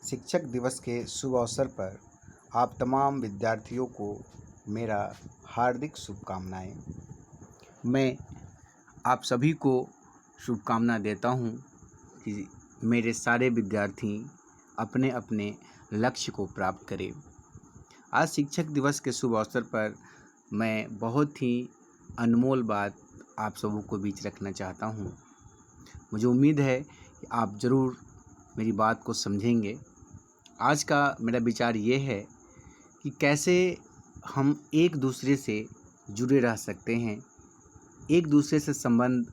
शिक्षक दिवस के शुभ अवसर पर आप तमाम विद्यार्थियों को मेरा हार्दिक शुभकामनाएं। मैं आप सभी को शुभकामना देता हूं कि मेरे सारे विद्यार्थी अपने अपने लक्ष्य को प्राप्त करें। आज शिक्षक दिवस के शुभ अवसर पर मैं बहुत ही अनमोल बात आप सबों को बीच रखना चाहता हूं। मुझे उम्मीद है कि आप ज़रूर मेरी बात को समझेंगे। आज का मेरा विचार ये है कि कैसे हम एक दूसरे से जुड़े रह सकते हैं, एक दूसरे से संबंध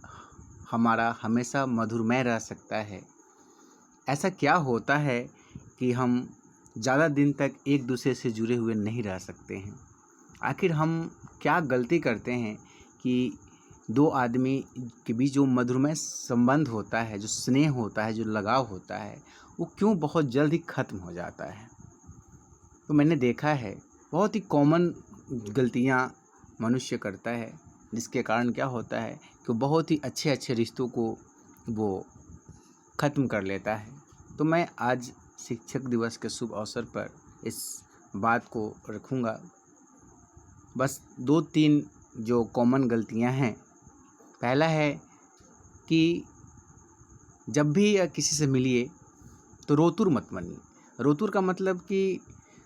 हमारा हमेशा मधुरमय रह सकता है। ऐसा क्या होता है कि हम ज़्यादा दिन तक एक दूसरे से जुड़े हुए नहीं रह सकते हैं? आखिर हम क्या गलती करते हैं कि दो आदमी के बीच जो मधुरमय संबंध होता है, जो स्नेह होता है, जो लगाव होता है, वो क्यों बहुत जल्द ही ख़त्म हो जाता है? तो मैंने देखा है बहुत ही कॉमन गलतियाँ मनुष्य करता है, जिसके कारण क्या होता है कि बहुत ही अच्छे अच्छे रिश्तों को वो ख़त्म कर लेता है। तो मैं आज शिक्षक दिवस के शुभ अवसर पर इस बात को रखूँगा। बस 2-3 जो कॉमन गलतियाँ हैं। पहला है कि जब भी किसी से मिलिए तो रोतुर मत बनिए। रोतुर का मतलब कि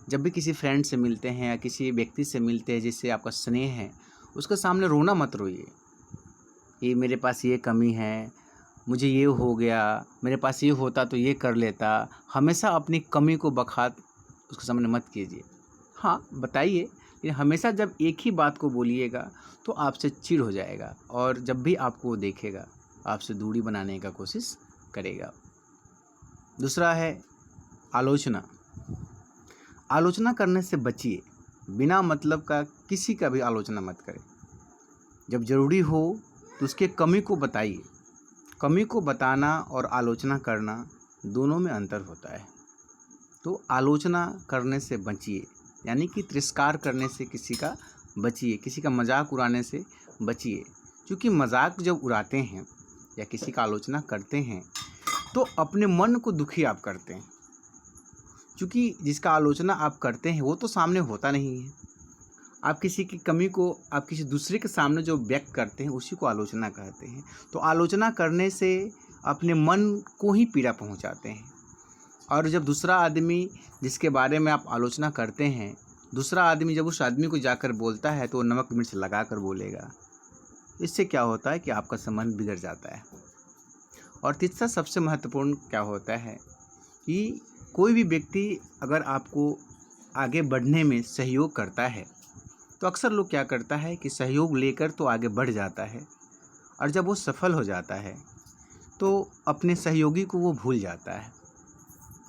जब भी किसी फ्रेंड से मिलते हैं या किसी व्यक्ति से मिलते हैं जिससे आपका स्नेह है, उसके सामने रोना मत रोइए कि मेरे पास ये कमी है, मुझे ये हो गया, मेरे पास ये होता तो ये कर लेता। हमेशा अपनी कमी को बखात उसके सामने मत कीजिए। हाँ, बताइए, लेकिन हमेशा जब एक ही बात को बोलिएगा तो आपसे चिढ़ हो जाएगा और जब भी आपको वो देखेगा आपसे दूरी बनाने का कोशिश करेगा। दूसरा है आलोचना। आलोचना करने से बचिए। बिना मतलब का किसी का भी आलोचना मत करें। जब ज़रूरी हो तो उसके कमी को बताइए। कमी को बताना और आलोचना करना दोनों में अंतर होता है। तो आलोचना करने से बचिए, यानी कि तिरस्कार करने से किसी का बचिए, किसी का मजाक उड़ाने से बचिए। क्योंकि मजाक जब उड़ाते हैं या किसी का आलोचना करते हैं तो अपने मन को दुखी आप करते हैं। क्योंकि जिसका आलोचना आप करते हैं वो तो सामने होता नहीं है। आप किसी की कमी को आप किसी दूसरे के सामने जो व्यक्त करते हैं उसी को आलोचना कहते हैं। तो आलोचना करने से अपने मन को ही पीड़ा पहुंचाते हैं। और जब दूसरा आदमी जिसके बारे में आप आलोचना करते हैं, दूसरा आदमी जब उस आदमी को जाकर बोलता है तो वो नमक मिर्च लगा कर बोलेगा। इससे क्या होता है कि आपका संबंध बिगड़ जाता है। और तीसरा सबसे महत्वपूर्ण क्या होता है कि कोई भी व्यक्ति अगर आपको आगे बढ़ने में सहयोग करता है तो अक्सर लोग क्या करता है कि सहयोग लेकर तो आगे बढ़ जाता है और जब वो सफल हो जाता है तो अपने सहयोगी को वो भूल जाता है।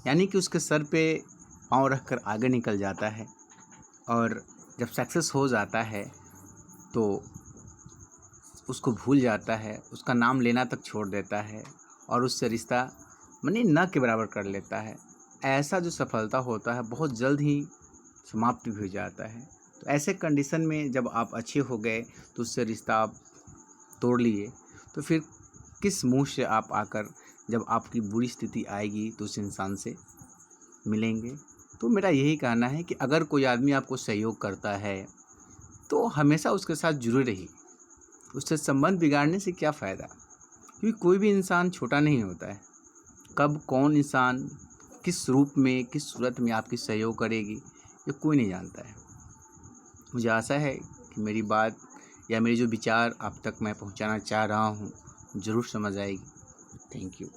यानी कि उसके सर पे पाँव रख कर आगे निकल जाता है और जब सक्सेस हो जाता है तो उसको भूल जाता है, उसका नाम लेना तक छोड़ देता है और उससे रिश्ता माने न के बराबर कर लेता है। ऐसा जो सफलता होता है बहुत जल्द ही समाप्त भी हो जाता है। तो ऐसे कंडीशन में जब आप अच्छे हो गए तो उससे रिश्ता आप तोड़ लिए तो फिर किस मुंह से आप आकर जब आपकी बुरी स्थिति आएगी तो उस इंसान से मिलेंगे। तो मेरा यही कहना है कि अगर कोई आदमी आपको सहयोग करता है तो हमेशा उसके साथ जुड़े रहिए। उससे संबंध बिगाड़ने से क्या फ़ायदा? क्योंकि कोई भी इंसान छोटा नहीं होता है। कब कौन इंसान किस रूप में किस सूरत में आपकी सहयोग करेगी ये कोई नहीं जानता है। मुझे आशा है कि मेरी बात या मेरे जो विचार आप तक मैं पहुंचाना चाह रहा हूं ज़रूर समझ आएगी। Thank you.